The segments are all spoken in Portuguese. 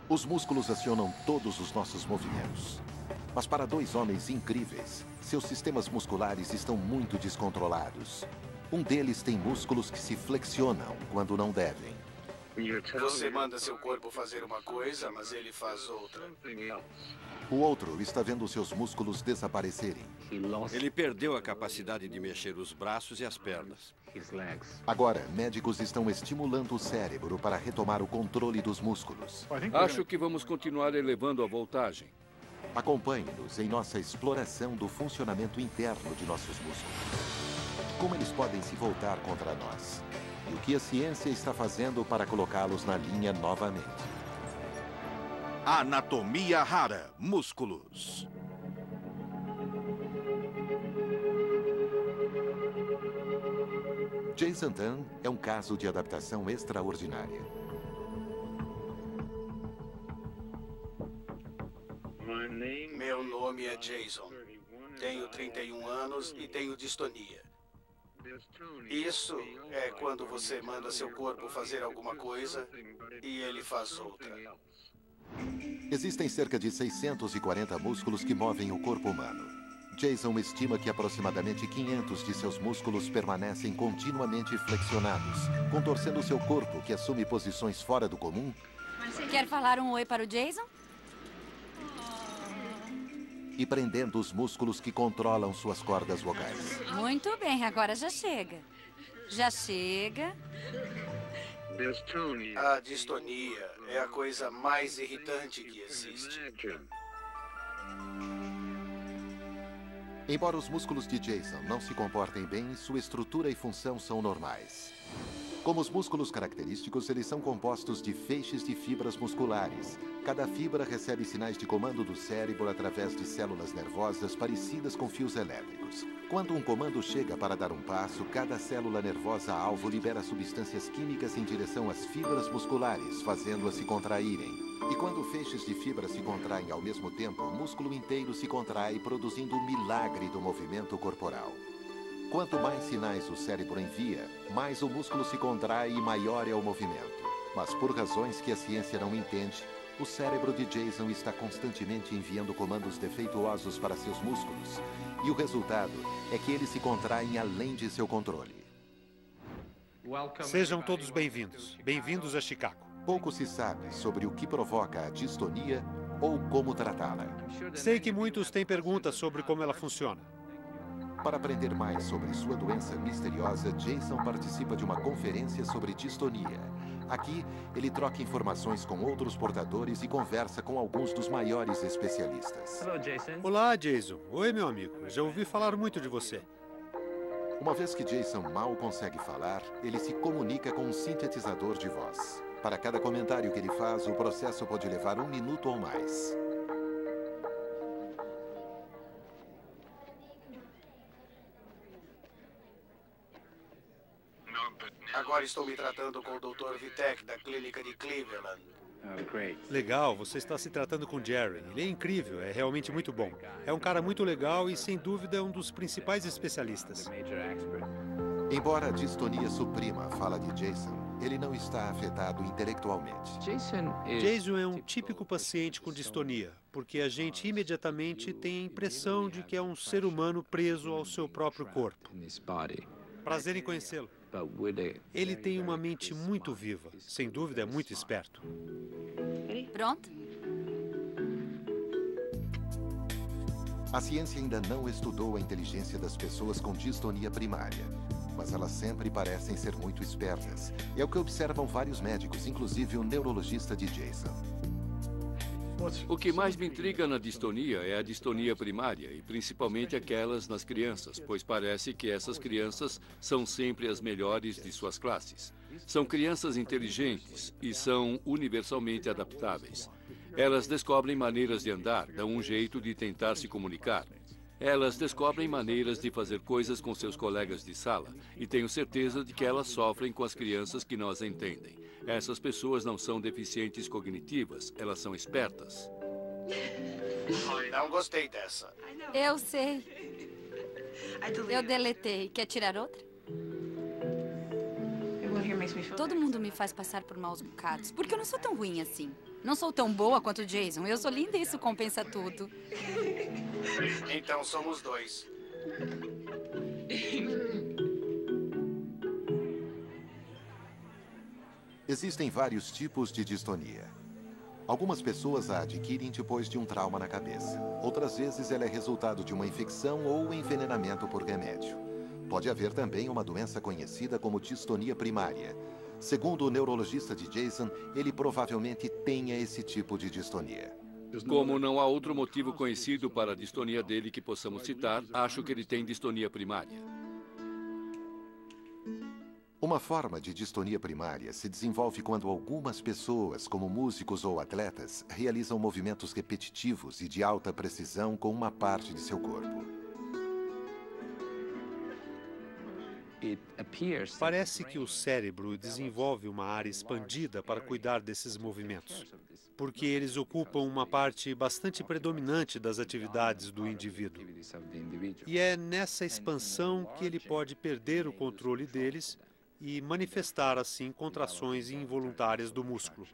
Os músculos acionam todos os nossos movimentos. Mas para dois homens incríveis, seus sistemas musculares estão muito descontrolados. Um deles tem músculos que se flexionam quando não devem. Você manda seu corpo fazer uma coisa, mas ele faz outra. O outro está vendo seus músculos desaparecerem. Ele perdeu a capacidade de mexer os braços e as pernas. Agora, médicos estão estimulando o cérebro para retomar o controle dos músculos. Acho que vamos continuar elevando a voltagem. Acompanhe-nos em nossa exploração do funcionamento interno de nossos músculos. Como eles podem se voltar contra nós? E o que a ciência está fazendo para colocá-los na linha novamente? Anatomia rara, músculos. Jason Dunn é um caso de adaptação extraordinária. Meu nome é Jason. Tenho 31 anos e tenho distonia. Isso é quando você manda seu corpo fazer alguma coisa e ele faz outra. Existem cerca de 640 músculos que movem o corpo humano. Jason estima que aproximadamente 500 de seus músculos permanecem continuamente flexionados, contorcendo seu corpo, que assume posições fora do comum. Quer falar um oi para o Jason? E prendendo os músculos que controlam suas cordas vocais. Muito bem, agora já chega. Já chega. A distonia é a coisa mais irritante que existe. Embora os músculos de Jason não se comportem bem, sua estrutura e função são normais. Como os músculos característicos, eles são compostos de feixes de fibras musculares. Cada fibra recebe sinais de comando do cérebro através de células nervosas parecidas com fios elétricos. Quando um comando chega para dar um passo, cada célula nervosa-alvo libera substâncias químicas em direção às fibras musculares, fazendo-as se contraírem. E quando feixes de fibras se contraem ao mesmo tempo, o músculo inteiro se contrai, produzindo o milagre do movimento corporal. Quanto mais sinais o cérebro envia, mais o músculo se contrai e maior é o movimento. Mas por razões que a ciência não entende, o cérebro de Jason está constantemente enviando comandos defeituosos para seus músculos. E o resultado é que eles se contraem além de seu controle. Sejam todos bem-vindos. Bem-vindos a Chicago. Pouco se sabe sobre o que provoca a distonia ou como tratá-la. Sei que muitos têm perguntas sobre como ela funciona. Para aprender mais sobre sua doença misteriosa, Jason participa de uma conferência sobre distonia. Aqui, ele troca informações com outros portadores e conversa com alguns dos maiores especialistas. Olá, Jason. Oi, meu amigo. Já ouvi falar muito de você. Uma vez que Jason mal consegue falar, ele se comunica com um sintetizador de voz. Para cada comentário que ele faz, o processo pode levar 1 minuto ou mais. Agora estou me tratando com o Dr. Vitek, da clínica de Cleveland. Legal, você está se tratando com Jerry. Ele é incrível, é realmente muito bom. É um cara muito legal e, sem dúvida, é um dos principais especialistas. Embora a distonia suprima a fala de Jason, ele não está afetado intelectualmente. Jason é um típico paciente com distonia, porque a gente imediatamente tem a impressão de que é um ser humano preso ao seu próprio corpo. Prazer em conhecê-lo. Ele tem uma mente muito viva. Sem dúvida, é muito esperto. Pronto? A ciência ainda não estudou a inteligência das pessoas com distonia primária, mas elas sempre parecem ser muito espertas. É o que observam vários médicos, inclusive o neurologista de Jason. O que mais me intriga na distonia é a distonia primária, e principalmente aquelas nas crianças, pois parece que essas crianças são sempre as melhores de suas classes. São crianças inteligentes e são universalmente adaptáveis. Elas descobrem maneiras de andar, dão um jeito de tentar se comunicar. Elas descobrem maneiras de fazer coisas com seus colegas de sala, e tenho certeza de que elas sofrem com as crianças que não as entendem. Essas pessoas não são deficientes cognitivas, elas são espertas. Não gostei dessa. Eu sei. Eu deletei. Quer tirar outra? Todo mundo me faz passar por maus bocados, porque eu não sou tão ruim assim. Não sou tão boa quanto o Jason. Eu sou linda e isso compensa tudo. Então somos dois. Existem vários tipos de distonia. Algumas pessoas a adquirem depois de um trauma na cabeça. Outras vezes ela é resultado de uma infecção ou envenenamento por remédio. Pode haver também uma doença conhecida como distonia primária. Segundo o neurologista de Jason, ele provavelmente tenha esse tipo de distonia. Como não há outro motivo conhecido para a distonia dele que possamos citar, acho que ele tem distonia primária. Uma forma de distonia primária se desenvolve quando algumas pessoas, como músicos ou atletas, realizam movimentos repetitivos e de alta precisão com uma parte de seu corpo. Parece que o cérebro desenvolve uma área expandida para cuidar desses movimentos, porque eles ocupam uma parte bastante predominante das atividades do indivíduo. E é nessa expansão que ele pode perder o controle deles e manifestar, assim, contrações involuntárias do músculo.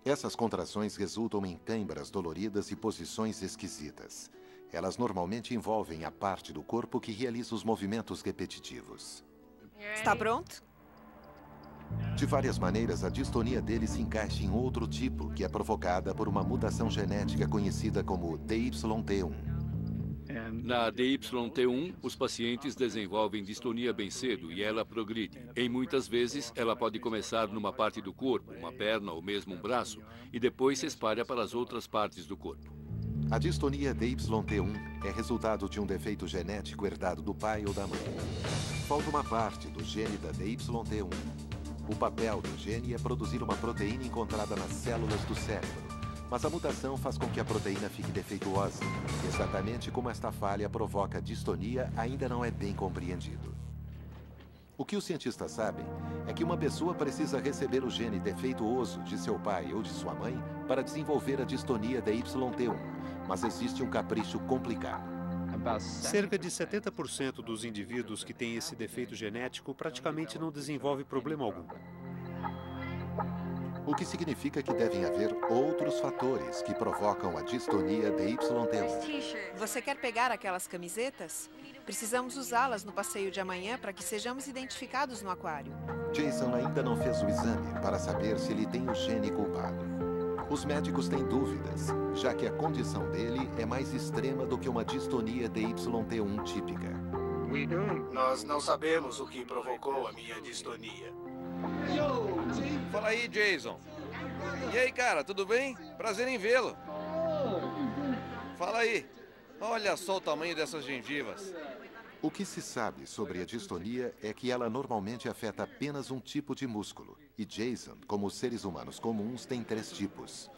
Essas contrações resultam em câimbras doloridas e posições esquisitas. Elas normalmente envolvem a parte do corpo que realiza os movimentos repetitivos. Está pronto? De várias maneiras, a distonia dele se encaixa em outro tipo, que é provocada por uma mutação genética conhecida como DYT1. Na DYT1, os pacientes desenvolvem distonia bem cedo e ela progride. Em muitas vezes, ela pode começar numa parte do corpo, uma perna ou mesmo um braço, e depois se espalha para as outras partes do corpo. A distonia DYT1 é resultado de um defeito genético herdado do pai ou da mãe. Falta uma parte do gene da DYT1. O papel do gene é produzir uma proteína encontrada nas células do cérebro, mas a mutação faz com que a proteína fique defeituosa. Exatamente como esta falha provoca distonia ainda não é bem compreendido. O que os cientistas sabem é que uma pessoa precisa receber o gene defeituoso de seu pai ou de sua mãe para desenvolver a distonia DYT1, mas existe um capricho complicado. Cerca de 70% dos indivíduos que têm esse defeito genético praticamente não desenvolve problema algum. O que significa que devem haver outros fatores que provocam a distonia DYT1. Você quer pegar aquelas camisetas? Precisamos usá-las no passeio de amanhã para que sejamos identificados no aquário. Jason ainda não fez o exame para saber se ele tem o gene culpado. Os médicos têm dúvidas, já que a condição dele é mais extrema do que uma distonia DYT1 típica. Nós não sabemos o que provocou a minha distonia. Fala aí, Jason. E aí, cara, tudo bem? Prazer em vê-lo. Fala aí. Olha só o tamanho dessas gengivas. O que se sabe sobre a distonia é que ela normalmente afeta apenas um tipo de músculo. E Jason, como os seres humanos comuns, tem 3 tipos.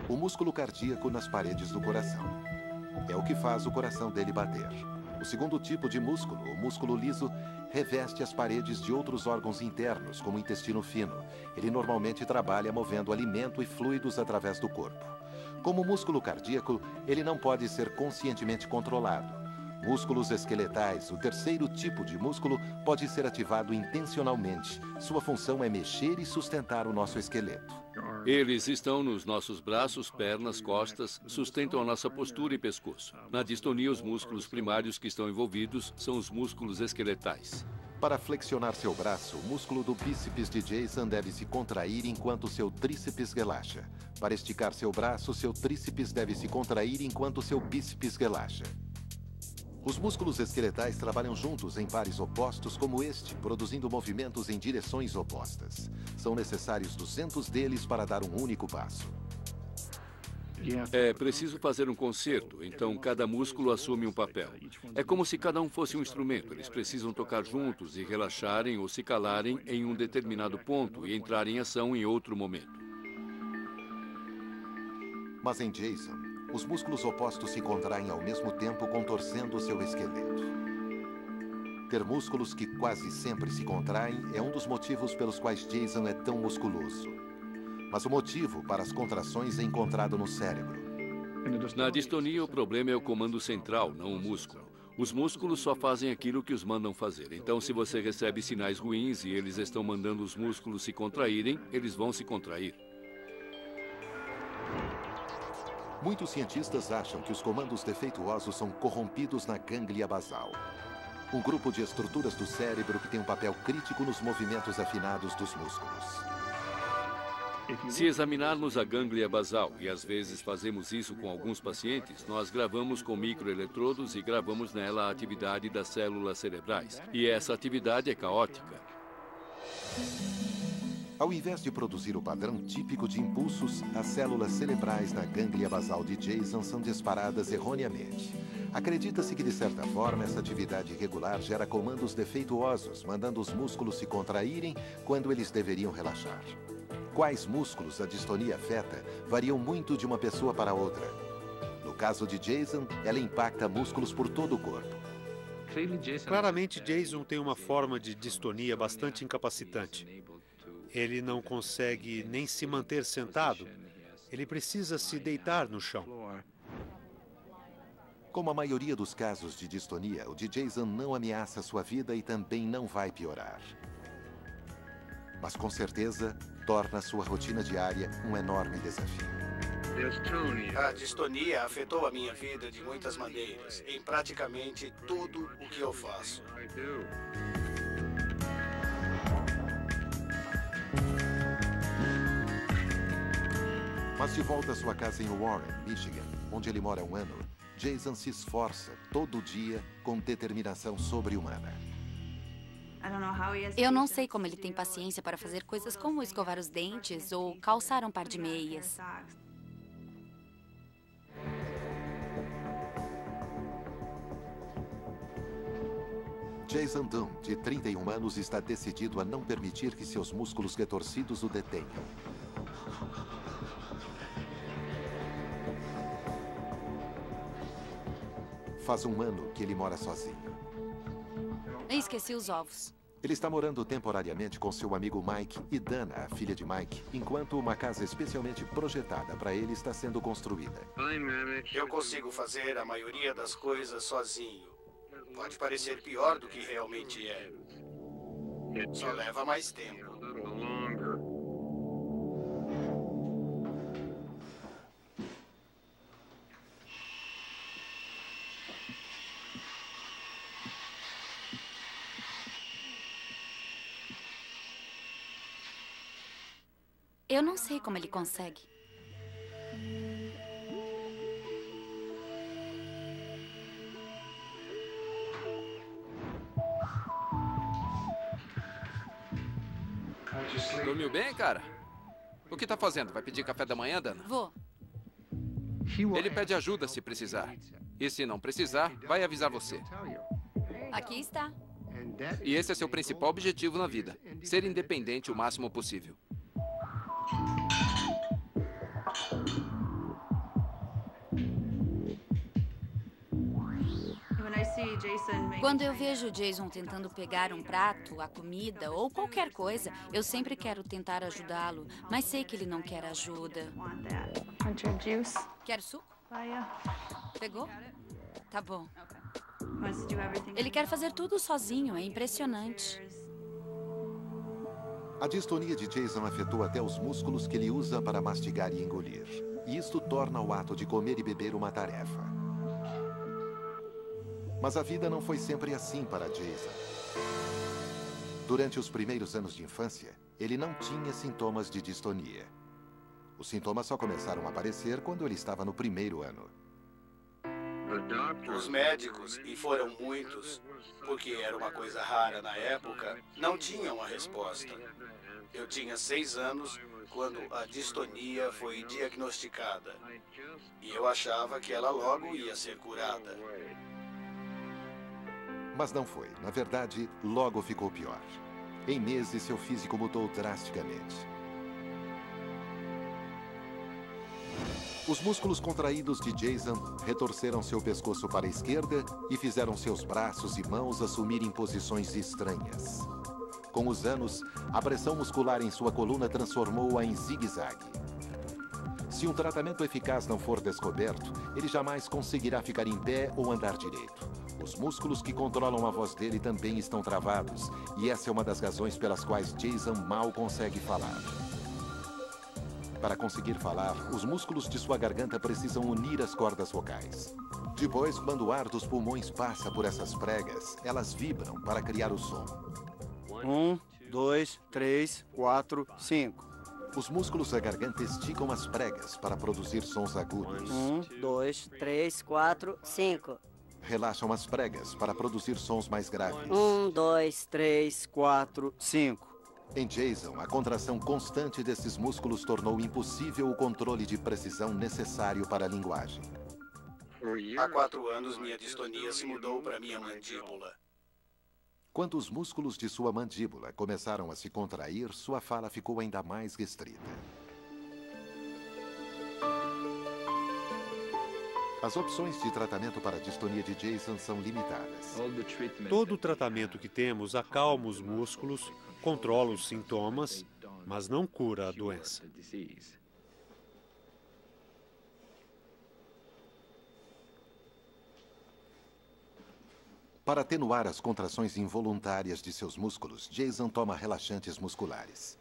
O músculo cardíaco nas paredes do coração. É o que faz o coração dele bater. O segundo tipo de músculo, o músculo liso, reveste as paredes de outros órgãos internos, como o intestino fino. Ele normalmente trabalha movendo alimento e fluidos através do corpo. Como músculo cardíaco, ele não pode ser conscientemente controlado. Músculos esqueletais, o terceiro tipo de músculo, pode ser ativado intencionalmente. Sua função é mexer e sustentar o nosso esqueleto. Eles estão nos nossos braços, pernas, costas, sustentam a nossa postura e pescoço. Na distonia, os músculos primários que estão envolvidos são os músculos esqueletais. Para flexionar seu braço, o músculo do bíceps de Jason deve se contrair enquanto seu tríceps relaxa. Para esticar seu braço, seu tríceps deve se contrair enquanto seu bíceps relaxa. Os músculos esqueletais trabalham juntos em pares opostos como este, produzindo movimentos em direções opostas. São necessários 200 deles para dar um único passo. É preciso fazer um concerto, então cada músculo assume um papel. É como se cada um fosse um instrumento. Eles precisam tocar juntos e relaxarem ou se calarem em um determinado ponto e entrar em ação em outro momento. Mas em Jason, os músculos opostos se contraem ao mesmo tempo, contorcendo seu esqueleto. Ter músculos que quase sempre se contraem é um dos motivos pelos quais Jason é tão musculoso. Mas o motivo para as contrações é encontrado no cérebro. Na distonia, o problema é o comando central, não o músculo. Os músculos só fazem aquilo que os mandam fazer. Então, se você recebe sinais ruins e eles estão mandando os músculos se contraírem, eles vão se contrair. Muitos cientistas acham que os comandos defeituosos são corrompidos na gânglia basal, um grupo de estruturas do cérebro que tem um papel crítico nos movimentos afinados dos músculos. Se examinarmos a gânglia basal, e às vezes fazemos isso com alguns pacientes, nós gravamos com microeletrodos e gravamos nela a atividade das células cerebrais. E essa atividade é caótica. Ao invés de produzir o padrão típico de impulsos, as células cerebrais na gânglia basal de Jason são disparadas erroneamente. Acredita-se que, de certa forma, essa atividade irregular gera comandos defeituosos, mandando os músculos se contraírem quando eles deveriam relaxar. Quais músculos a distonia afeta variam muito de uma pessoa para outra. No caso de Jason, ela impacta músculos por todo o corpo. Claramente, Jason tem uma forma de distonia bastante incapacitante. Ele não consegue nem se manter sentado. Ele precisa se deitar no chão. Como a maioria dos casos de distonia, o de Jason não ameaça sua vida e também não vai piorar. Mas com certeza, torna sua rotina diária um enorme desafio. A distonia afetou a minha vida de muitas maneiras, em praticamente tudo o que eu faço. Mas de volta à sua casa em Warren, Michigan, onde ele mora há um ano, Jason se esforça todo dia com determinação sobre-humana. Eu não sei como ele tem paciência para fazer coisas como escovar os dentes ou calçar um par de meias. Jason Dunn, de 31 anos, está decidido a não permitir que seus músculos retorcidos o detenham. Faz um ano que ele mora sozinho. Esqueci os ovos. Ele está morando temporariamente com seu amigo Mike e Dana, a filha de Mike, enquanto uma casa especialmente projetada para ele está sendo construída. Eu consigo fazer a maioria das coisas sozinho. Pode parecer pior do que realmente é. Só leva mais tempo. Eu não sei como ele consegue. Dormiu bem, cara? O que tá fazendo? Vai pedir café da manhã, Dana? Vou. Ele pede ajuda se precisar. E se não precisar, vai avisar você. Aqui está. E esse é seu principal objetivo na vida. Ser independente o máximo possível. Quando eu vejo o Jason tentando pegar um prato, a comida ou qualquer coisa, eu sempre quero tentar ajudá-lo, mas sei que ele não quer ajuda. Quer suco? Pegou? Tá bom. Ele quer fazer tudo sozinho, é impressionante. A distonia de Jason afetou até os músculos que ele usa para mastigar e engolir. E isto torna o ato de comer e beber uma tarefa. Mas a vida não foi sempre assim para Jason. Durante os primeiros anos de infância, ele não tinha sintomas de distonia. Os sintomas só começaram a aparecer quando ele estava no primeiro ano. Os médicos, e foram muitos, porque era uma coisa rara na época, não tinham a resposta. Eu tinha 6 anos quando a distonia foi diagnosticada. E eu achava que ela logo ia ser curada. Mas não foi. Na verdade, logo ficou pior. Em meses, seu físico mudou drasticamente. Os músculos contraídos de Jason retorceram seu pescoço para a esquerda e fizeram seus braços e mãos assumirem posições estranhas. Com os anos, a pressão muscular em sua coluna transformou-a em zigue-zague. Se um tratamento eficaz não for descoberto, ele jamais conseguirá ficar em pé ou andar direito. Os músculos que controlam a voz dele também estão travados, e essa é uma das razões pelas quais Jason mal consegue falar. Para conseguir falar, os músculos de sua garganta precisam unir as cordas vocais. Depois, quando o ar dos pulmões passa por essas pregas, elas vibram para criar o som. 1, 2, 3, 4, 5. Os músculos da garganta esticam as pregas para produzir sons agudos. 1, 2, 3, 4, 5. Relaxam as pregas para produzir sons mais graves. 1, 2, 3, 4, 5. Em Jason, a contração constante desses músculos tornou impossível o controle de precisão necessário para a linguagem. Há 4 anos, minha distonia se mudou para minha mandíbula. Quando os músculos de sua mandíbula começaram a se contrair, sua fala ficou ainda mais restrita. As opções de tratamento para a distonia de Jason são limitadas. Todo o tratamento que temos acalma os músculos, controla os sintomas, mas não cura a doença. Para atenuar as contrações involuntárias de seus músculos, Jason toma relaxantes musculares.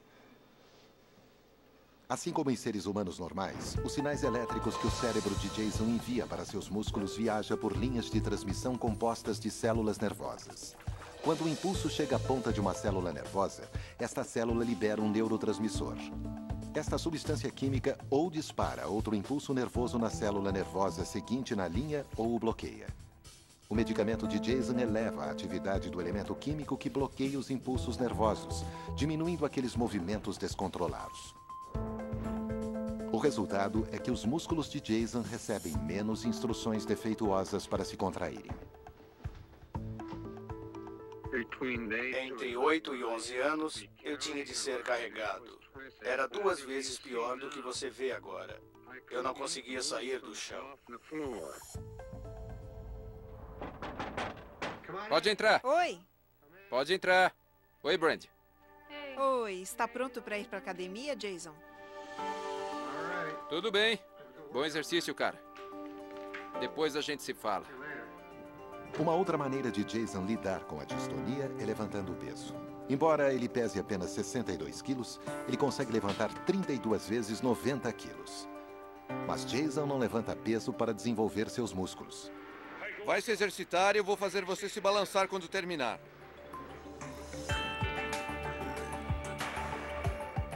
Assim como em seres humanos normais, os sinais elétricos que o cérebro de Jason envia para seus músculos viajam por linhas de transmissão compostas de células nervosas. Quando o impulso chega à ponta de uma célula nervosa, esta célula libera um neurotransmissor. Esta substância química ou dispara outro impulso nervoso na célula nervosa seguinte na linha ou o bloqueia. O medicamento de Jason eleva a atividade do elemento químico que bloqueia os impulsos nervosos, diminuindo aqueles movimentos descontrolados. O resultado é que os músculos de Jason recebem menos instruções defeituosas para se contraírem. Entre 8 e 11 anos, eu tinha de ser carregado. Era 2 vezes pior do que você vê agora. Eu não conseguia sair do chão. Pode entrar. Oi. Pode entrar. Oi, Brand. Oi, está pronto para ir para a academia, Jason? Tudo bem. Bom exercício, cara. Depois a gente se fala. Uma outra maneira de Jason lidar com a distonia é levantando o peso. Embora ele pese apenas 62 quilos, ele consegue levantar 32 vezes 90 quilos. Mas Jason não levanta peso para desenvolver seus músculos. Vai se exercitar e eu vou fazer você se balançar quando terminar.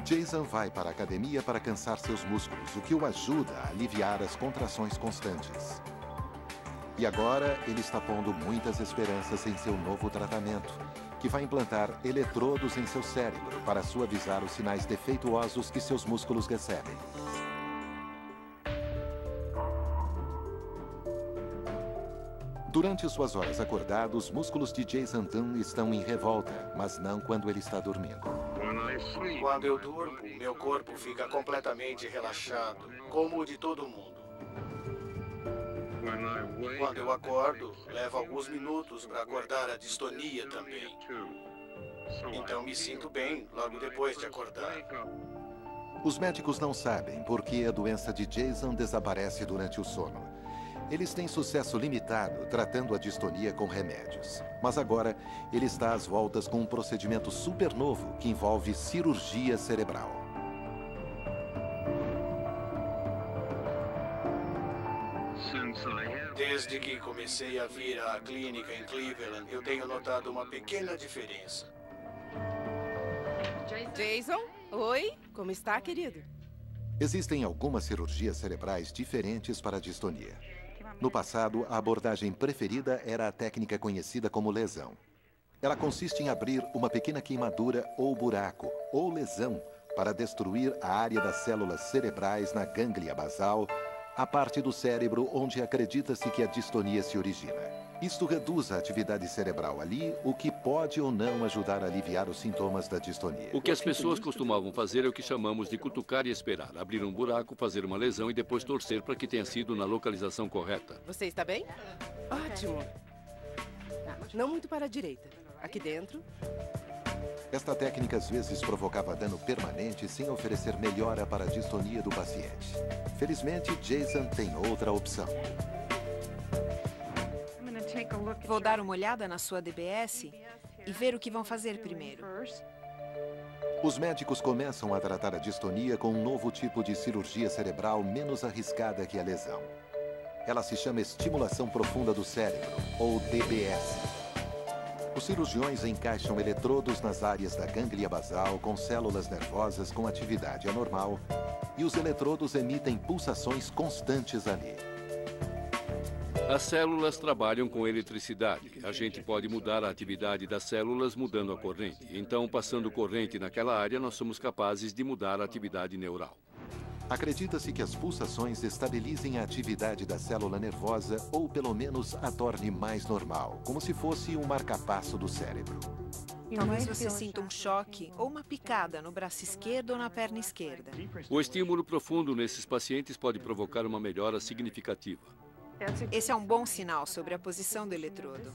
Jason vai para a academia para cansar seus músculos, o que o ajuda a aliviar as contrações constantes. E agora ele está pondo muitas esperanças em seu novo tratamento, que vai implantar eletrodos em seu cérebro para suavizar os sinais defeituosos que seus músculos recebem. Durante suas horas acordado, os músculos de Jason Dunn estão em revolta, mas não quando ele está dormindo. Quando eu durmo, meu corpo fica completamente relaxado, como o de todo mundo. Quando eu acordo, leva alguns minutos para acordar a distonia também. Então me sinto bem logo depois de acordar. Os médicos não sabem por que a doença de Jason desaparece durante o sono. Eles têm sucesso limitado tratando a distonia com remédios. Mas agora, ele está às voltas com um procedimento super novo que envolve cirurgia cerebral. Desde que comecei a vir à clínica em Cleveland, eu tenho notado uma pequena diferença. Jason? Oi? Como está, querido? Existem algumas cirurgias cerebrais diferentes para a distonia. No passado, a abordagem preferida era a técnica conhecida como lesão. Ela consiste em abrir uma pequena queimadura ou buraco, ou lesão, para destruir a área das células cerebrais na gânglia basal, a parte do cérebro onde acredita-se que a distonia se origina. Isto reduz a atividade cerebral ali, o que pode ou não ajudar a aliviar os sintomas da distonia. O que as pessoas costumavam fazer é o que chamamos de cutucar e esperar. Abrir um buraco, fazer uma lesão e depois torcer para que tenha sido na localização correta. Você está bem? Ótimo. Não muito para a direita. Aqui dentro. Esta técnica às vezes provocava dano permanente sem oferecer melhora para a distonia do paciente. Felizmente, Jason tem outra opção. Vou dar uma olhada na sua DBS e ver o que vão fazer primeiro. Os médicos começam a tratar a distonia com um novo tipo de cirurgia cerebral menos arriscada que a lesão. Ela se chama estimulação profunda do cérebro, ou DBS. Os cirurgiões encaixam eletrodos nas áreas da gânglia basal com células nervosas com atividade anormal e os eletrodos emitem pulsações constantes ali. As células trabalham com eletricidade. A gente pode mudar a atividade das células mudando a corrente. Então, passando corrente naquela área, nós somos capazes de mudar a atividade neural. Acredita-se que as pulsações estabilizem a atividade da célula nervosa ou, pelo menos, a torne mais normal, como se fosse um marcapasso do cérebro. Talvez você sinta um choque ou uma picada no braço esquerdo ou na perna esquerda. O estímulo profundo nesses pacientes pode provocar uma melhora significativa. Esse é um bom sinal sobre a posição do eletrodo.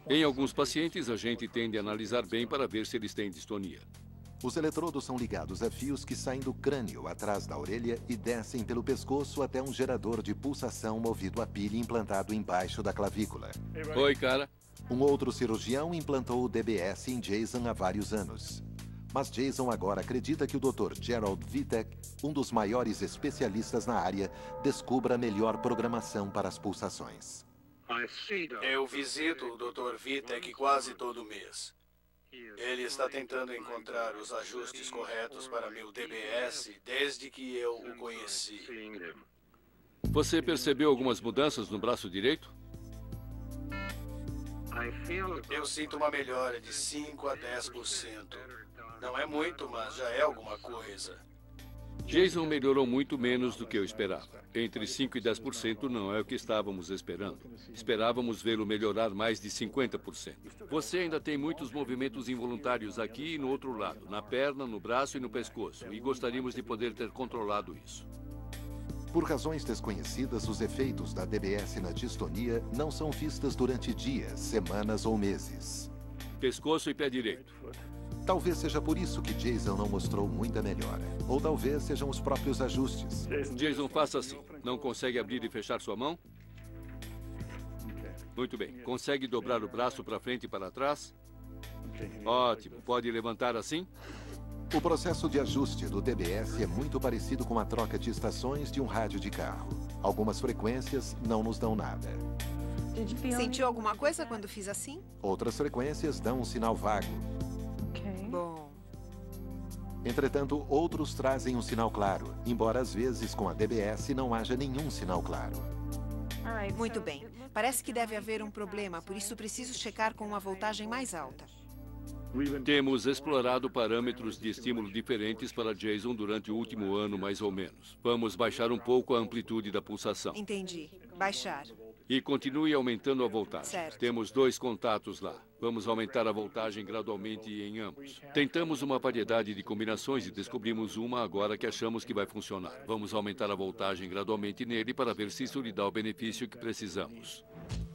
Em alguns pacientes, a gente tende a analisar bem para ver se eles têm distonia. Os eletrodos são ligados a fios que saem do crânio, atrás da orelha, e descem pelo pescoço até um gerador de pulsação movido a pilha implantado embaixo da clavícula. Oi, cara. Um outro cirurgião implantou o DBS em Jason há vários anos. Mas Jason agora acredita que o Dr. Gerald Vitek, um dos maiores especialistas na área, descubra a melhor programação para as pulsações. Eu visito o Dr. Vitek quase todo mês. Ele está tentando encontrar os ajustes corretos para meu DBS desde que eu o conheci. Você percebeu algumas mudanças no braço direito? Eu sinto uma melhora de 5 a 10%. Não é muito, mas já é alguma coisa. Jason melhorou muito menos do que eu esperava. Entre 5% e 10% não é o que estávamos esperando. Esperávamos vê-lo melhorar mais de 50%. Você ainda tem muitos movimentos involuntários aqui e no outro lado, na perna, no braço e no pescoço, e gostaríamos de poder ter controlado isso. Por razões desconhecidas, os efeitos da DBS na distonia não são vistos durante dias, semanas ou meses. Pescoço e pé direito. Talvez seja por isso que Jason não mostrou muita melhora. Ou talvez sejam os próprios ajustes. Jason, faça assim. Não consegue abrir e fechar sua mão? Muito bem. Consegue dobrar o braço para frente e para trás? Ótimo. Pode levantar assim? O processo de ajuste do DBS é muito parecido com a troca de estações de um rádio de carro. Algumas frequências não nos dão nada. Sentiu alguma coisa quando fiz assim? Outras frequências dão um sinal vago. Bom. Entretanto, outros trazem um sinal claro, embora às vezes com a DBS não haja nenhum sinal claro. Muito bem. Parece que deve haver um problema, por isso preciso checar com uma voltagem mais alta. Temos explorado parâmetros de estímulo diferentes para Jason durante o último ano, mais ou menos. Vamos baixar um pouco a amplitude da pulsação. Entendi. Baixar. E continue aumentando a voltagem. Certo. Temos 2 contatos lá. Vamos aumentar a voltagem gradualmente em ambos. Tentamos uma variedade de combinações e descobrimos uma agora que achamos que vai funcionar. Vamos aumentar a voltagem gradualmente nele para ver se isso lhe dá o benefício que precisamos.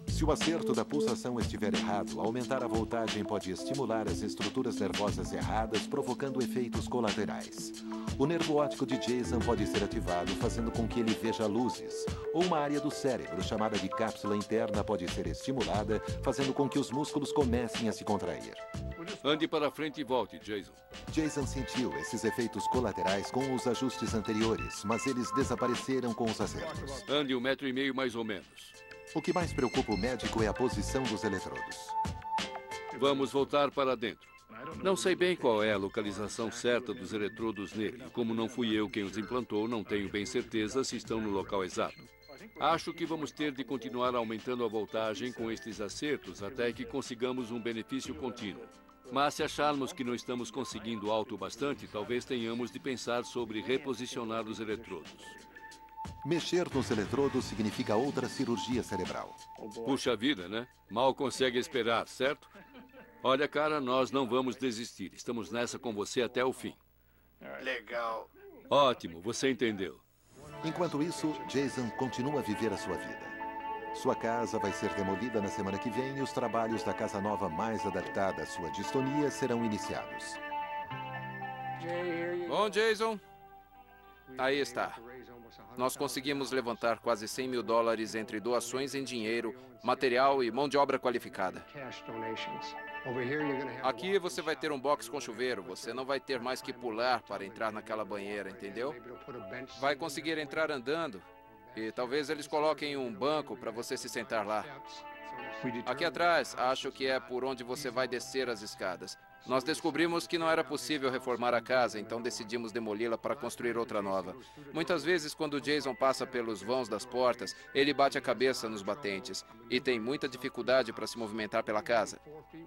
Se o acerto da pulsação estiver errado, aumentar a voltagem pode estimular as estruturas nervosas erradas, provocando efeitos colaterais. O nervo óptico de Jason pode ser ativado, fazendo com que ele veja luzes. Ou uma área do cérebro, chamada de cápsula interna, pode ser estimulada, fazendo com que os músculos comecem a se contrair. Ande para frente e volte, Jason. Jason sentiu esses efeitos colaterais com os ajustes anteriores, mas eles desapareceram com os acertos. Ande 1,5 metro mais ou menos. O que mais preocupa o médico é a posição dos eletrodos. Vamos voltar para dentro. Não sei bem qual é a localização certa dos eletrodos nele. Como não fui eu quem os implantou, não tenho bem certeza se estão no local exato. Acho que vamos ter de continuar aumentando a voltagem com estes acertos até que consigamos um benefício contínuo. Mas se acharmos que não estamos conseguindo alto o bastante, talvez tenhamos de pensar sobre reposicionar os eletrodos. Mexer nos eletrodos significa outra cirurgia cerebral. Puxa vida, né? Mal consegue esperar, certo? Olha, cara, nós não vamos desistir. Estamos nessa com você até o fim. Legal. Ótimo, você entendeu. Enquanto isso, Jason continua a viver a sua vida. Sua casa vai ser demolida na semana que vem e os trabalhos da casa nova mais adaptada à sua distonia serão iniciados. Bom, Jason. Aí está. Nós conseguimos levantar quase 100 mil dólares entre doações em dinheiro, material e mão de obra qualificada. Aqui você vai ter um box com chuveiro. Você não vai ter mais que pular para entrar naquela banheira, entendeu? Vai conseguir entrar andando. E talvez eles coloquem um banco para você se sentar lá. Aqui atrás, acho que é por onde você vai descer as escadas. Nós descobrimos que não era possível reformar a casa, então decidimos demoli-la para construir outra nova. Muitas vezes, quando o Jason passa pelos vãos das portas, ele bate a cabeça nos batentes e tem muita dificuldade para se movimentar pela casa.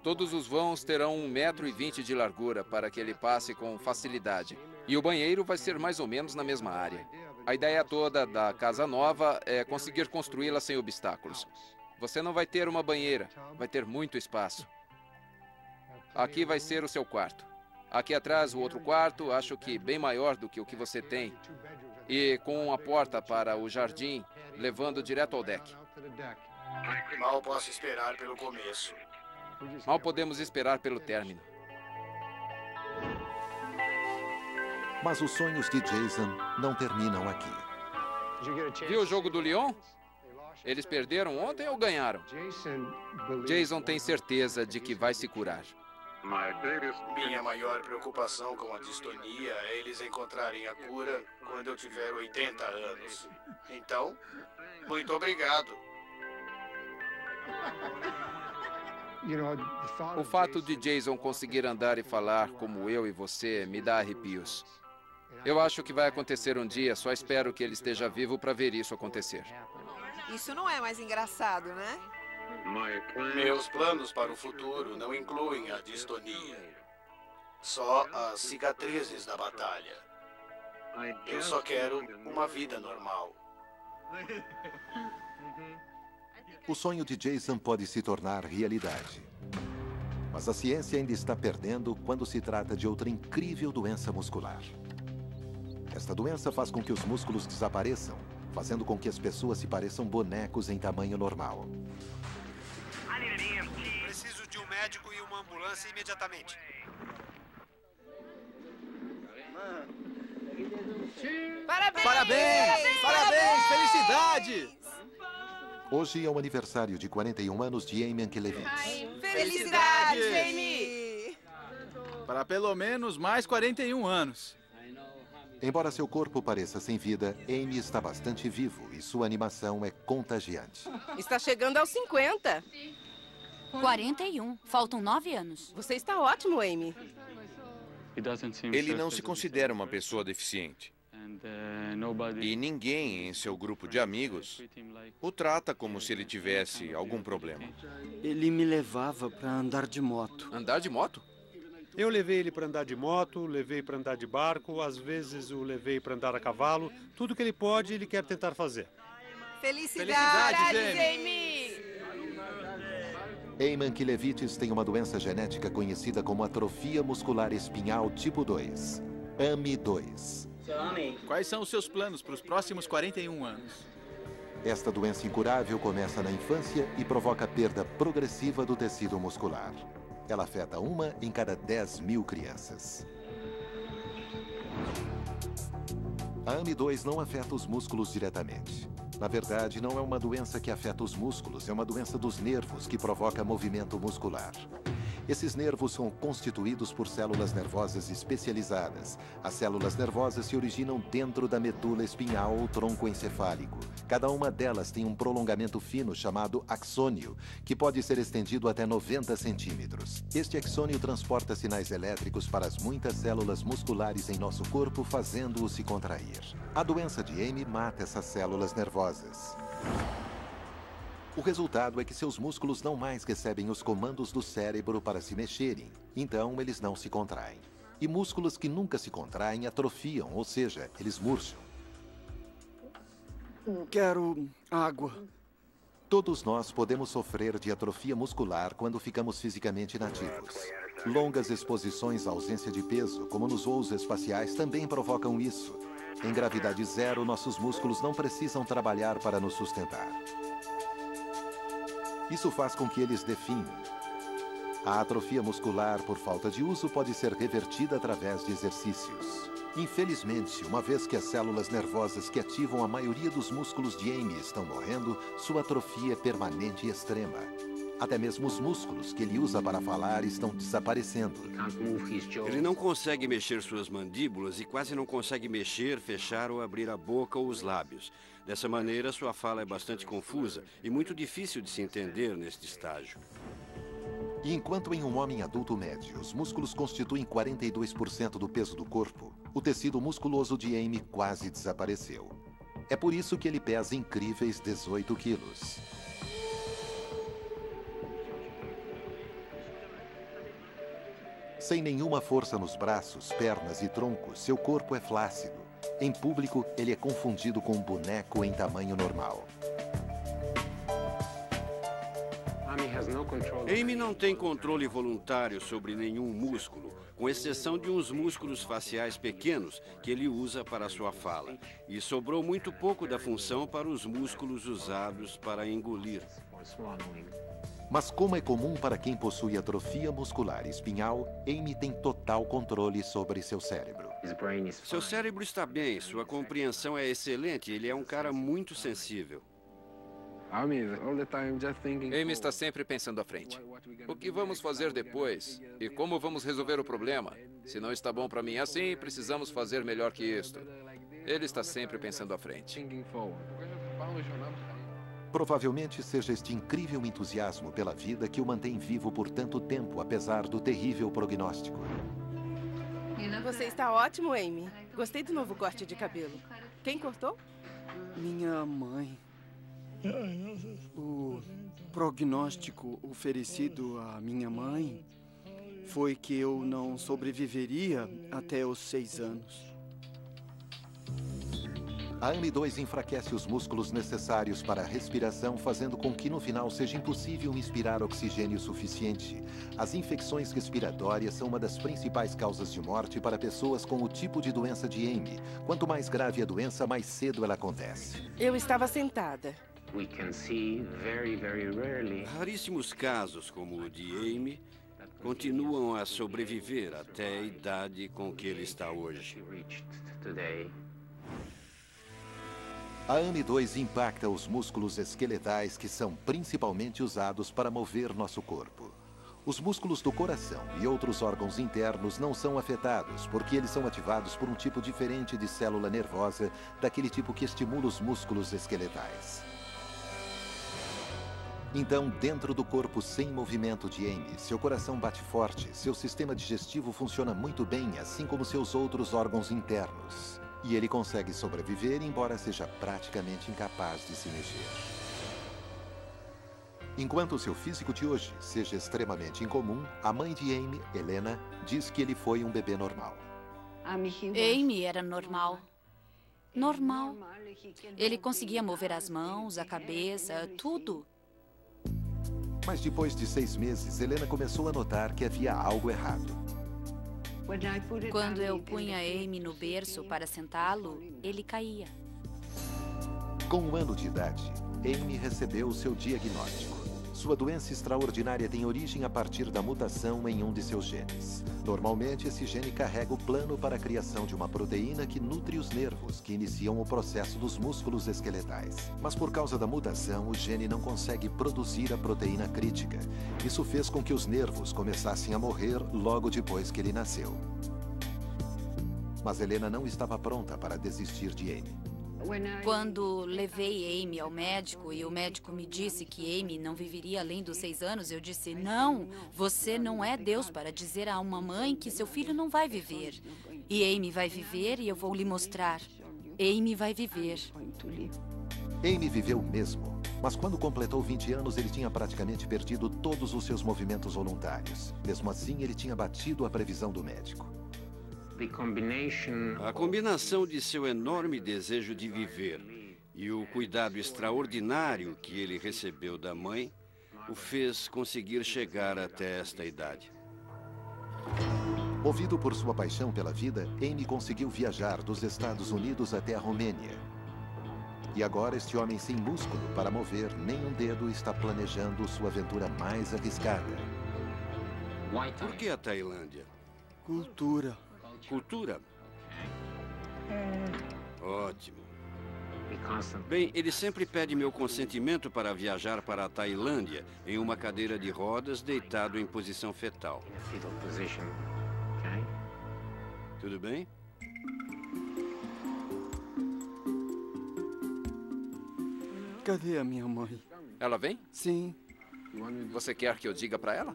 Todos os vãos terão 1,20 m de largura para que ele passe com facilidade. E o banheiro vai ser mais ou menos na mesma área. A ideia toda da casa nova é conseguir construí-la sem obstáculos. Você não vai ter uma banheira, vai ter muito espaço. Aqui vai ser o seu quarto. Aqui atrás, o outro quarto, acho que bem maior do que o que você tem. E com uma porta para o jardim, levando direto ao deck. Mal posso esperar pelo começo. Mal podemos esperar pelo término. Mas os sonhos de Jason não terminam aqui. Viu o jogo do Lyon? Eles perderam ontem ou ganharam? Jason tem certeza de que vai se curar. Minha maior preocupação com a distonia é eles encontrarem a cura quando eu tiver 80 anos. Então, muito obrigado. O fato de Jason conseguir andar e falar como eu e você me dá arrepios. Eu acho que vai acontecer um dia, só espero que ele esteja vivo para ver isso acontecer. Isso não é mais engraçado, né? Meus planos para o futuro não incluem a distonia. Só as cicatrizes da batalha. Eu só quero uma vida normal. O sonho de Jason pode se tornar realidade. Mas a ciência ainda está perdendo quando se trata de outra incrível doença muscular. Esta doença faz com que os músculos desapareçam, fazendo com que as pessoas se pareçam bonecos em tamanho normal. Preciso de um médico e uma ambulância imediatamente. Parabéns! Parabéns! Parabéns! Felicidades! Hoje é o aniversário de 41 anos de Eamon Kilevich. Felicidades, Jamie! Para pelo menos mais 41 anos. Embora seu corpo pareça sem vida, Amy está bastante vivo e sua animação é contagiante. Está chegando aos 50. 41. Faltam 9 anos. Você está ótimo, Amy. Ele não se considera uma pessoa deficiente. E ninguém em seu grupo de amigos o trata como se ele tivesse algum problema. Ele me levava para andar de moto. Andar de moto? Eu levei ele para andar de moto, levei para andar de barco, às vezes o levei para andar a cavalo. Tudo que ele pode, ele quer tentar fazer. Felicidades, Jamie! Eamon Kilevich tem uma doença genética conhecida como atrofia muscular espinhal tipo 2, AMI2. Quais são os seus planos para os próximos 41 anos? Esta doença incurável começa na infância e provoca perda progressiva do tecido muscular. Ela afeta 1 em cada 10 mil crianças. A AMI2 não afeta os músculos diretamente. Na verdade, não é uma doença que afeta os músculos, é uma doença dos nervos que provoca movimento muscular. Esses nervos são constituídos por células nervosas especializadas. As células nervosas se originam dentro da medula espinhal ou tronco encefálico. Cada uma delas tem um prolongamento fino chamado axônio, que pode ser estendido até 90 centímetros. Este axônio transporta sinais elétricos para as muitas células musculares em nosso corpo, fazendo-o se contrair. A doença de Amy mata essas células nervosas. O resultado é que seus músculos não mais recebem os comandos do cérebro para se mexerem, então eles não se contraem. E músculos que nunca se contraem atrofiam, ou seja, eles murcham. Quero água. Todos nós podemos sofrer de atrofia muscular quando ficamos fisicamente inativos. Longas exposições à ausência de peso, como nos voos espaciais, também provocam isso. Em gravidade zero, nossos músculos não precisam trabalhar para nos sustentar. Isso faz com que eles definham. A atrofia muscular por falta de uso pode ser revertida através de exercícios. Infelizmente, uma vez que as células nervosas que ativam a maioria dos músculos de Amy estão morrendo, sua atrofia é permanente e extrema. Até mesmo os músculos que ele usa para falar estão desaparecendo. Ele não consegue mexer suas mandíbulas e quase não consegue mexer, fechar ou abrir a boca ou os lábios. Dessa maneira, sua fala é bastante confusa e muito difícil de se entender neste estágio. E enquanto em um homem adulto médio, os músculos constituem 42% do peso do corpo, o tecido musculoso de Amy quase desapareceu. É por isso que ele pesa incríveis 18 quilos. Sem nenhuma força nos braços, pernas e troncos, seu corpo é flácido. Em público, ele é confundido com um boneco em tamanho normal. Amy não tem controle voluntário sobre nenhum músculo, com exceção de uns músculos faciais pequenos que ele usa para sua fala. E sobrou muito pouco da função para os músculos usados para engolir. Mas como é comum para quem possui atrofia muscular espinhal, Amy tem total controle sobre seu cérebro. Seu cérebro está bem, sua compreensão é excelente, ele é um cara muito sensível. Amy está sempre pensando à frente. O que vamos fazer depois? E como vamos resolver o problema? Se não está bom para mim assim, precisamos fazer melhor que isto. Ele está sempre pensando à frente. Provavelmente seja este incrível entusiasmo pela vida que o mantém vivo por tanto tempo, apesar do terrível prognóstico. Você está ótimo, Amy. Gostei do novo corte de cabelo. Quem cortou? Minha mãe. O prognóstico oferecido à minha mãe foi que eu não sobreviveria até os 6 anos. A AMI-2 enfraquece os músculos necessários para a respiração, fazendo com que no final seja impossível inspirar oxigênio suficiente. As infecções respiratórias são uma das principais causas de morte para pessoas com o tipo de doença de Amy. Quanto mais grave a doença, mais cedo ela acontece. Eu estava sentada. Raríssimos casos, como o de Amy, continuam a sobreviver até a idade com que ele está hoje. A AMI-2 impacta os músculos esqueletais que são principalmente usados para mover nosso corpo. Os músculos do coração e outros órgãos internos não são afetados, porque eles são ativados por um tipo diferente de célula nervosa, daquele tipo que estimula os músculos esqueletais. Então, dentro do corpo sem movimento de Amy, seu coração bate forte, seu sistema digestivo funciona muito bem, assim como seus outros órgãos internos. E ele consegue sobreviver, embora seja praticamente incapaz de se mexer. Enquanto seu físico de hoje seja extremamente incomum, a mãe de Amy, Helena, diz que ele foi um bebê normal. Amy era normal. Normal. Ele conseguia mover as mãos, a cabeça, tudo. Mas depois de 6 meses, Helena começou a notar que havia algo errado. Quando eu punha Amy no berço para sentá-lo, ele caía. Com 1 ano de idade, Amy recebeu seu diagnóstico. Sua doença extraordinária tem origem a partir da mutação em um de seus genes. Normalmente, esse gene carrega o plano para a criação de uma proteína que nutre os nervos, que iniciam o processo dos músculos esqueletais. Mas por causa da mutação, o gene não consegue produzir a proteína crítica. Isso fez com que os nervos começassem a morrer logo depois que ele nasceu. Mas Helena não estava pronta para desistir de Amy. Quando levei Amy ao médico e o médico me disse que Amy não viveria além dos 6 anos, eu disse, não, você não é Deus para dizer a uma mãe que seu filho não vai viver. E Amy vai viver e eu vou lhe mostrar. Amy vai viver. Amy viveu mesmo, mas quando completou 20 anos, ele tinha praticamente perdido todos os seus movimentos voluntários. Mesmo assim, ele tinha batido a previsão do médico. A combinação de seu enorme desejo de viver e o cuidado extraordinário que ele recebeu da mãe o fez conseguir chegar até esta idade. Movido por sua paixão pela vida, Amy conseguiu viajar dos Estados Unidos até a Romênia. E agora este homem sem músculo para mover nem um dedo está planejando sua aventura mais arriscada. Por que a Tailândia? Cultura. Cultura? Ótimo. Bem, ele sempre pede meu consentimento para viajar para a Tailândia em uma cadeira de rodas, deitado em posição fetal. Tudo bem? Cadê a minha mãe? Ela vem? Sim. Você quer que eu diga para ela?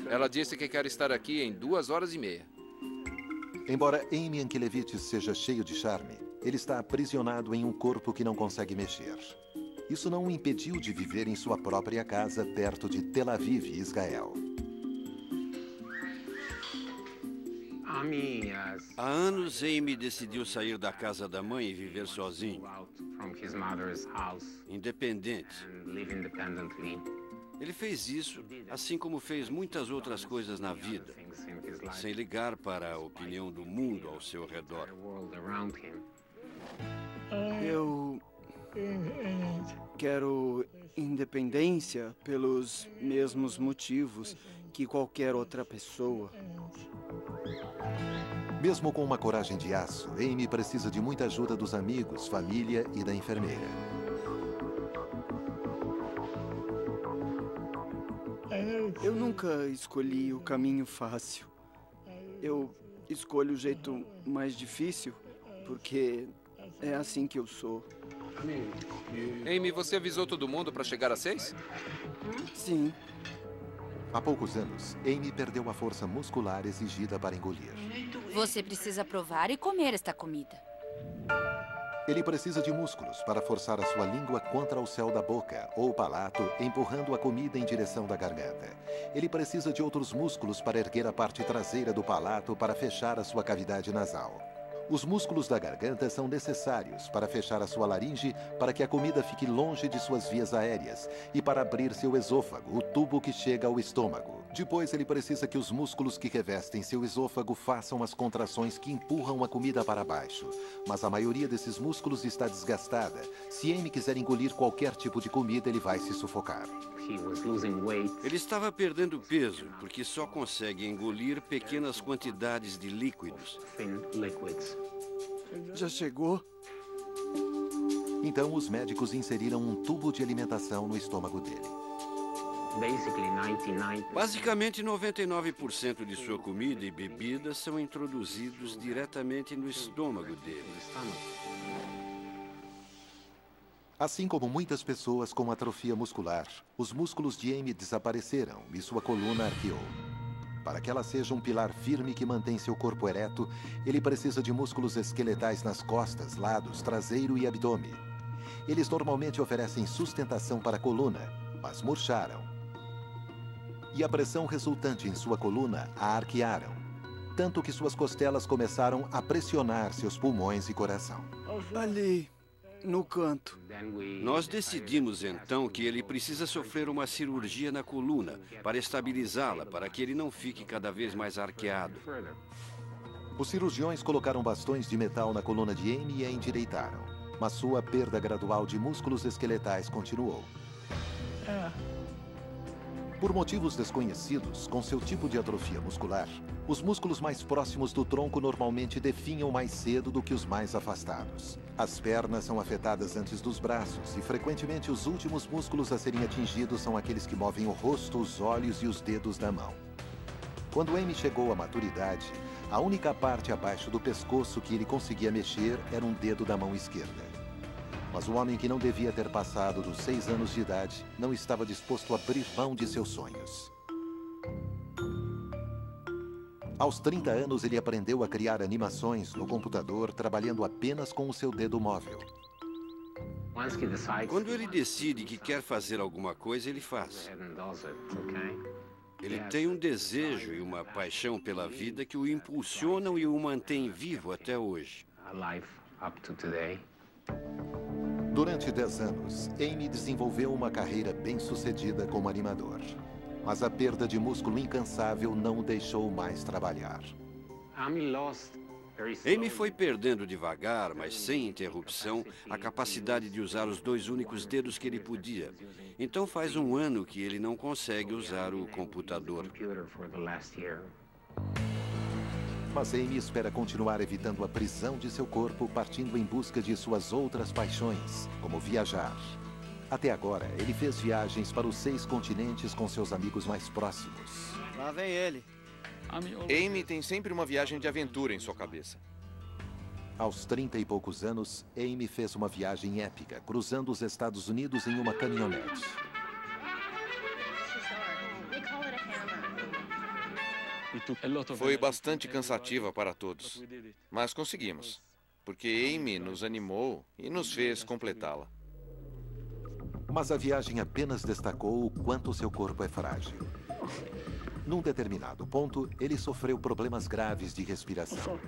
Ela disse que quer estar aqui em 2h30. Embora Amy Ankelevich seja cheio de charme, ele está aprisionado em um corpo que não consegue mexer. Isso não o impediu de viver em sua própria casa perto de Tel Aviv, Israel. Há anos, Amy decidiu sair da casa da mãe e viver sozinho. Independente. Ele fez isso, assim como fez muitas outras coisas na vida, sem ligar para a opinião do mundo ao seu redor. Eu quero independência pelos mesmos motivos que qualquer outra pessoa. Mesmo com uma coragem de aço, Amy precisa de muita ajuda dos amigos, família e da enfermeira. Eu nunca escolhi o caminho fácil. Eu escolho o jeito mais difícil, porque é assim que eu sou. Amy, você avisou todo mundo para chegar às 6? Sim. Há poucos anos, Amy perdeu a força muscular exigida para engolir. Você precisa provar e comer esta comida. Ele precisa de músculos para forçar a sua língua contra o céu da boca ou o palato, empurrando a comida em direção da garganta. Ele precisa de outros músculos para erguer a parte traseira do palato para fechar a sua cavidade nasal. Os músculos da garganta são necessários para fechar a sua laringe para que a comida fique longe de suas vias aéreas e para abrir seu esôfago, o tubo que chega ao estômago. Depois, ele precisa que os músculos que revestem seu esôfago façam as contrações que empurram a comida para baixo. Mas a maioria desses músculos está desgastada. Se Amy quiser engolir qualquer tipo de comida, ele vai se sufocar. Ele estava perdendo peso porque só consegue engolir pequenas quantidades de líquidos. Já chegou? Então, os médicos inseriram um tubo de alimentação no estômago dele. Basicamente, 99% de sua comida e bebida são introduzidos diretamente no estômago dele. Assim como muitas pessoas com atrofia muscular, os músculos de Amy desapareceram e sua coluna arqueou. Para que ela seja um pilar firme que mantém seu corpo ereto, ele precisa de músculos esqueletais nas costas, lados, traseiro e abdômen. Eles normalmente oferecem sustentação para a coluna, mas murcharam. E a pressão resultante em sua coluna a arquearam, tanto que suas costelas começaram a pressionar seus pulmões e coração. Ali, no canto. Nós decidimos então que ele precisa sofrer uma cirurgia na coluna para estabilizá-la, para que ele não fique cada vez mais arqueado. Os cirurgiões colocaram bastões de metal na coluna de Amy e a endireitaram, mas sua perda gradual de músculos esqueletais continuou. Por motivos desconhecidos, com seu tipo de atrofia muscular, os músculos mais próximos do tronco normalmente definham mais cedo do que os mais afastados. As pernas são afetadas antes dos braços e, frequentemente, os últimos músculos a serem atingidos são aqueles que movem o rosto, os olhos e os dedos da mão. Quando Amy chegou à maturidade, a única parte abaixo do pescoço que ele conseguia mexer era um dedo da mão esquerda. Mas o homem que não devia ter passado dos 6 anos de idade não estava disposto a abrir mão de seus sonhos. Aos 30 anos, ele aprendeu a criar animações no computador, trabalhando apenas com o seu dedo móvel. Quando ele decide que quer fazer alguma coisa, ele faz. Ele tem um desejo e uma paixão pela vida que o impulsionam e o mantém vivo até hoje. Durante 10 anos, Amy desenvolveu uma carreira bem-sucedida como animador. Mas a perda de músculo incansável não o deixou mais trabalhar. Amy foi perdendo devagar, mas sem interrupção, a capacidade de usar os 2 únicos dedos que ele podia. Então faz um ano que ele não consegue usar o computador. Mas Amy espera continuar evitando a prisão de seu corpo, partindo em busca de suas outras paixões, como viajar. Até agora, ele fez viagens para os 6 continentes com seus amigos mais próximos. Lá vem ele. Amy tem sempre uma viagem de aventura em sua cabeça. Aos 30 e poucos anos, Amy fez uma viagem épica, cruzando os Estados Unidos em uma caminhonete. Foi bastante cansativa para todos, mas conseguimos, porque Amy nos animou e nos fez completá-la. Mas a viagem apenas destacou o quanto seu corpo é frágil. Num determinado ponto, ele sofreu problemas graves de respiração.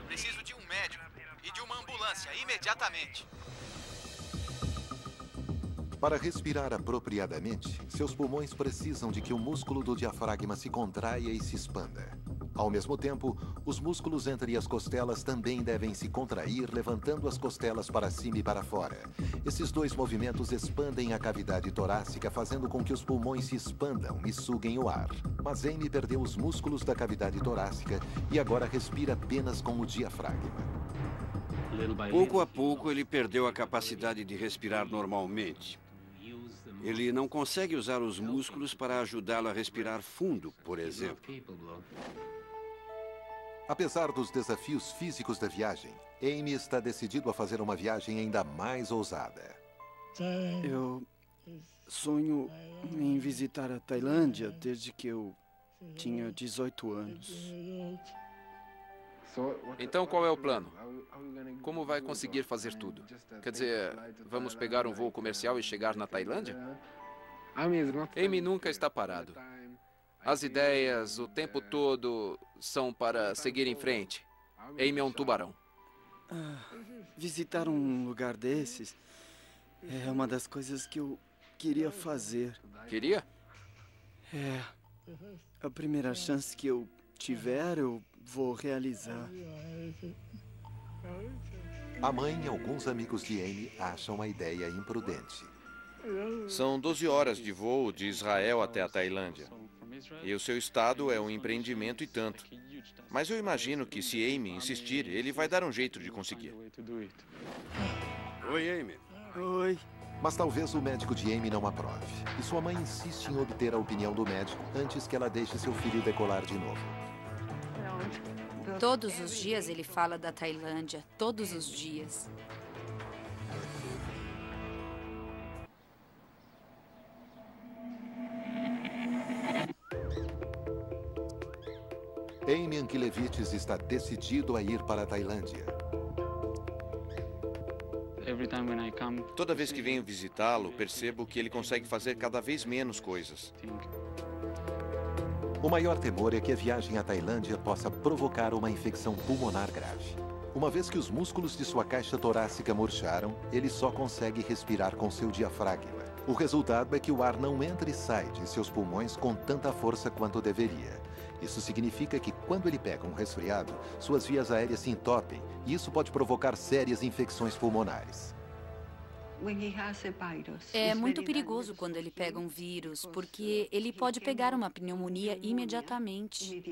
Preciso de um médico e de uma ambulância imediatamente. Para respirar apropriadamente, seus pulmões precisam de que o músculo do diafragma se contraia e se expanda. Ao mesmo tempo, os músculos entre as costelas também devem se contrair, levantando as costelas para cima e para fora. Esses 2 movimentos expandem a cavidade torácica, fazendo com que os pulmões se expandam e suguem o ar. Mas Amy perdeu os músculos da cavidade torácica e agora respira apenas com o diafragma. Pouco a pouco, ele perdeu a capacidade de respirar normalmente. Ele não consegue usar os músculos para ajudá-lo a respirar fundo, por exemplo. Apesar dos desafios físicos da viagem, Amy está decidido a fazer uma viagem ainda mais ousada. Eu sonho em visitar a Tailândia desde que eu tinha 18 anos. Então, qual é o plano? Como vai conseguir fazer tudo? Quer dizer, vamos pegar um voo comercial e chegar na Tailândia? Amy nunca está parado. As ideias, o tempo todo, são para seguir em frente. Amy é um tubarão. Visitar um lugar desses é uma das coisas que eu queria fazer. Queria? É. A primeira chance que eu tiver, eu vou realizar. A mãe e alguns amigos de Amy acham a ideia imprudente. São 12 horas de voo de Israel até a Tailândia. E o seu estado é um empreendimento e tanto. Mas eu imagino que se Amy insistir, ele vai dar um jeito de conseguir. Oi, Amy. Oi. Mas talvez o médico de Amy não aprove. E sua mãe insiste em obter a opinião do médico antes que ela deixe seu filho decolar de novo. Todos os dias ele fala da Tailândia. Todos os dias. Amy Ankilevites está decidido a ir para a Tailândia. Toda vez que venho visitá-lo, percebo que ele consegue fazer cada vez menos coisas. O maior temor é que a viagem à Tailândia possa provocar uma infecção pulmonar grave. Uma vez que os músculos de sua caixa torácica murcharam, ele só consegue respirar com seu diafragma. O resultado é que o ar não entra e sai de seus pulmões com tanta força quanto deveria. Isso significa que, quando ele pega um resfriado, suas vias aéreas se entopem e isso pode provocar sérias infecções pulmonares. É muito perigoso quando ele pega um vírus, porque ele pode pegar uma pneumonia imediatamente.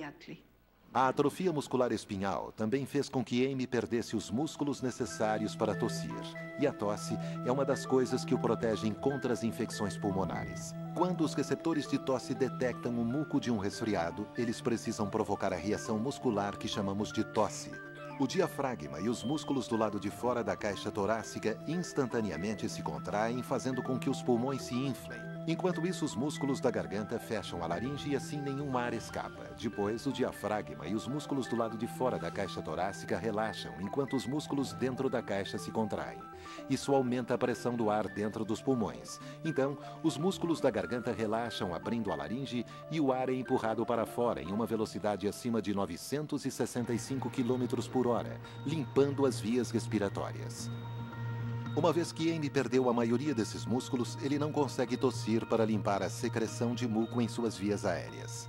A atrofia muscular espinhal também fez com que Amy perdesse os músculos necessários para tossir. E a tosse é uma das coisas que o protegem contra as infecções pulmonares. Quando os receptores de tosse detectam o muco de um resfriado, eles precisam provocar a reação muscular que chamamos de tosse. O diafragma e os músculos do lado de fora da caixa torácica instantaneamente se contraem, fazendo com que os pulmões se inflem. Enquanto isso, os músculos da garganta fecham a laringe e assim nenhum ar escapa. Depois, o diafragma e os músculos do lado de fora da caixa torácica relaxam, enquanto os músculos dentro da caixa se contraem. Isso aumenta a pressão do ar dentro dos pulmões. Então, os músculos da garganta relaxam, abrindo a laringe, e o ar é empurrado para fora em uma velocidade acima de 965 km por hora, limpando as vias respiratórias. Uma vez que Amy perdeu a maioria desses músculos, ele não consegue tossir para limpar a secreção de muco em suas vias aéreas.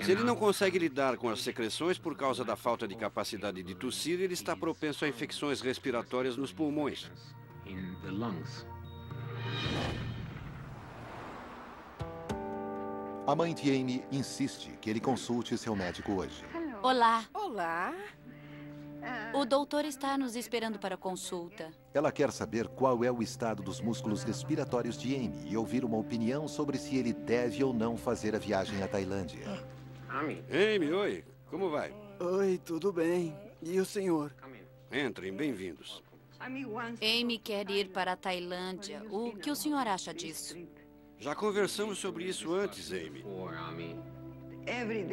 Se ele não consegue lidar com as secreções por causa da falta de capacidade de tossir, ele está propenso a infecções respiratórias nos pulmões. A mãe de Amy insiste que ele consulte seu médico hoje. Olá. Olá. O doutor está nos esperando para consulta. Ela quer saber qual é o estado dos músculos respiratórios de Amy e ouvir uma opinião sobre se ele deve ou não fazer a viagem à Tailândia. Amy, oi. Como vai? Oi, tudo bem. E o senhor? Entrem, bem-vindos. Amy quer ir para a Tailândia. O que o senhor acha disso? Já conversamos sobre isso antes, Amy.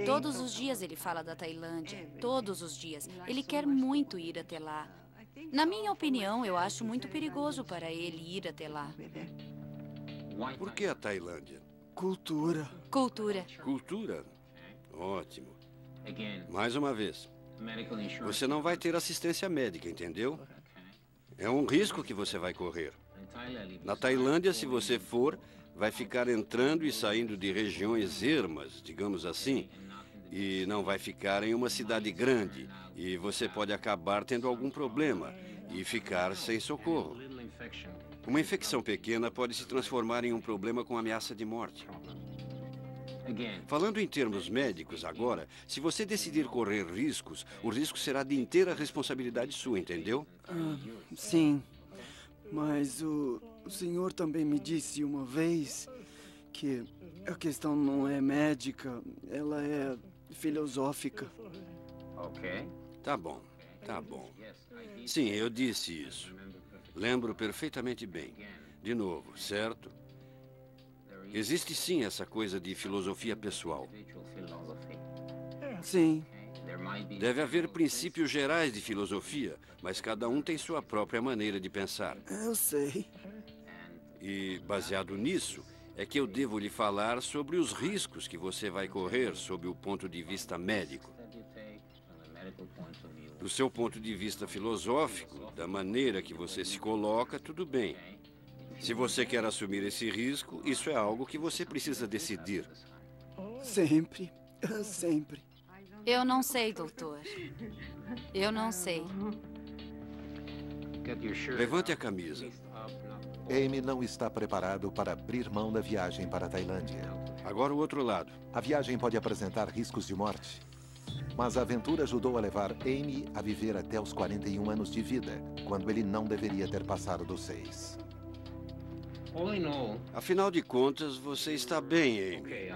Todos os dias ele fala da Tailândia. Todos os dias. Ele quer muito ir até lá. Na minha opinião, eu acho muito perigoso para ele ir até lá. Por que a Tailândia? Cultura. Cultura. Cultura? Ótimo. Mais uma vez. Você não vai ter assistência médica, entendeu? É um risco que você vai correr. Na Tailândia, se você for, vai ficar entrando e saindo de regiões ermas, digamos assim, e não vai ficar em uma cidade grande, e você pode acabar tendo algum problema e ficar sem socorro. Uma infecção pequena pode se transformar em um problema com ameaça de morte. Falando em termos médicos agora, se você decidir correr riscos, o risco será de inteira responsabilidade sua, entendeu? Sim, mas o senhor também me disse uma vez que a questão não é médica, ela é filosófica. Ok. Tá bom, tá bom. Sim, eu disse isso. Lembro perfeitamente bem. De novo, certo? Existe sim essa coisa de filosofia pessoal. Sim. Deve haver princípios gerais de filosofia, mas cada um tem sua própria maneira de pensar. Eu sei. E, baseado nisso, é que eu devo lhe falar sobre os riscos que você vai correr sob o ponto de vista médico. Do seu ponto de vista filosófico, da maneira que você se coloca, tudo bem. Se você quer assumir esse risco, isso é algo que você precisa decidir. Sempre, sempre. Eu não sei, doutor. Eu não sei. Levante a camisa. Amy não está preparado para abrir mão da viagem para a Tailândia. Agora o outro lado. A viagem pode apresentar riscos de morte. Mas a aventura ajudou a levar Amy a viver até os 41 anos de vida, quando ele não deveria ter passado dos 6. Afinal de contas, você está bem, Amy.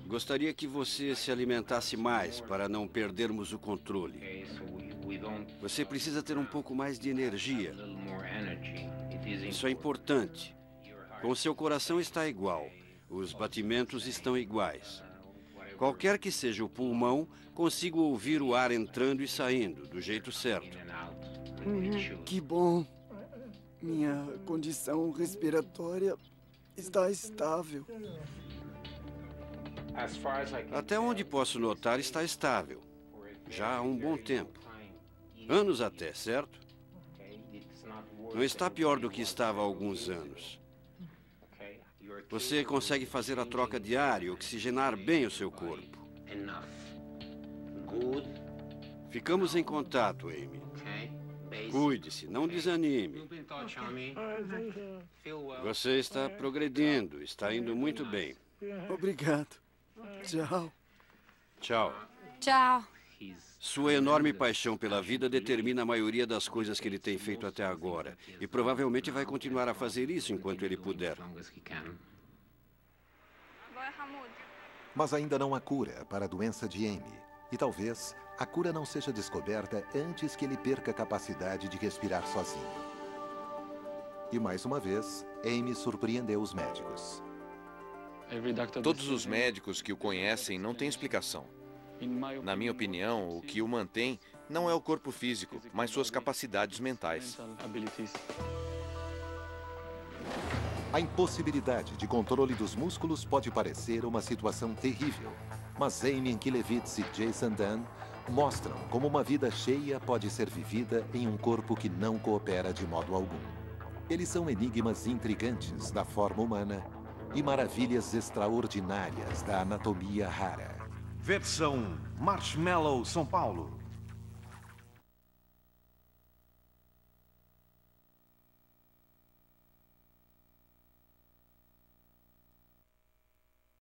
Gostaria que você se alimentasse mais para não perdermos o controle. Você precisa ter um pouco mais de energia. Isso é importante. Com seu coração está igual. Os batimentos estão iguais. Qualquer que seja o pulmão, consigo ouvir o ar entrando e saindo, do jeito certo. Que bom. Minha condição respiratória está estável. Até onde posso notar, está estável. Já há um bom tempo. Anos até, certo? Não está pior do que estava há alguns anos. Você consegue fazer a troca diária e oxigenar bem o seu corpo. Ficamos em contato, Amy. Cuide-se, não desanime. Você está progredindo, está indo muito bem. Obrigado. Tchau. Tchau. Tchau. Sua enorme paixão pela vida determina a maioria das coisas que ele tem feito até agora. E provavelmente vai continuar a fazer isso enquanto ele puder. Mas ainda não há cura para a doença de Amy. E talvez a cura não seja descoberta antes que ele perca a capacidade de respirar sozinho. E mais uma vez, Amy surpreendeu os médicos. Todos os médicos que o conhecem não têm explicação. Na minha opinião, o que o mantém não é o corpo físico, mas suas capacidades mentais. A impossibilidade de controle dos músculos pode parecer uma situação terrível, mas Amy Enkiewicz e Jason Dunn mostram como uma vida cheia pode ser vivida em um corpo que não coopera de modo algum. Eles são enigmas intrigantes da forma humana e maravilhas extraordinárias da anatomia rara. Versão Marshmallow, São Paulo.